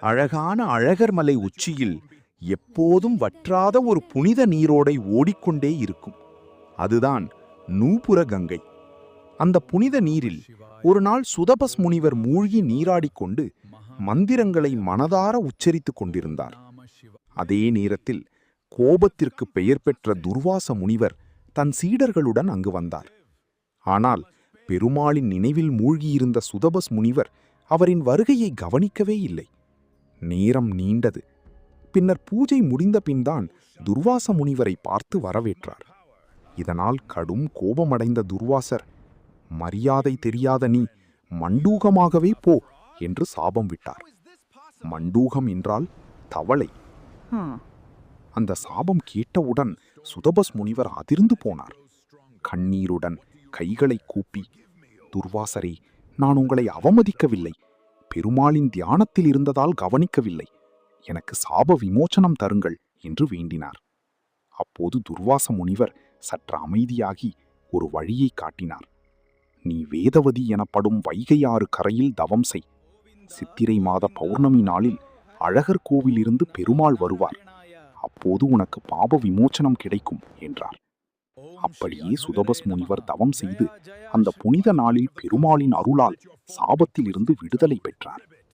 அழகான அழகர் மலை உச்சியில் எப்போதும் வற்றாத ஒரு புனித நீரோடை ஓடிக்கொண்டே இருக்கும். அதுதான் நூபுர கங்கை. அந்த புனித நீரில் ஒரு நாள் சுதபஸ் முனிவர் மூழ்கி நீராடிக்கொண்டு மந்திரங்களை மனதார உச்சரித்துக் கொண்டிருந்தார். அதே நேரத்தில் கோபத்திற்கு பெயர் பெற்ற துர்வாச முனிவர் தன் சீடர்களுடன் அங்கு வந்தார். ஆனால் பெருமாளின் நினைவில் மூழ்கியிருந்த சுதபஸ் முனிவர் அவரின் வருகையை கவனிக்கவே இல்லை. நேரம் நீண்டது. பின்னர் பூஜை முடிந்த பின்தான் துர்வாச முனிவரை பார்த்து வரவேற்றார். இதனால் கடும் கோபமடைந்த துர்வாசர், மரியாதை தெரியாத நீ மண்டூகமாகவே போ என்று சாபம் விட்டார். மண்டூகம் என்றால் தவளை. அந்த சாபம் கேட்டவுடன் சுதபஸ் முனிவர் அதிர்ந்து போனார். கண்ணீருடன் கைகளை கூப்பி, துர்வாசரே, நான் உங்களை அவமதிக்கவில்லை, பெருமாளின் தியானத்தில் இருந்ததால் கவனிக்கவில்லை, எனக்கு சாப விமோச்சனம் தருங்கள் என்று வேண்டினார். அப்போது துர்வாச முனிவர் சற்று அமைதியாகி ஒரு வழியை காட்டினார். நீ வேதவதி எனப்படும் வைகையாறு கரையில் தவம் செய். சித்திரை மாத பௌர்ணமி நாளில் அழகர் கோவிலிருந்து பெருமாள் வருவார். அப்போது உனக்கு பாப விமோச்சனம் கிடைக்கும் என்றார். அப்படியே சுதபஸ் முனிவர் தவம் செய்து அந்த புனித நாளில் பெருமாளின் அருளால் சாபத்தில் இருந்து விடுதலை பெற்றார்.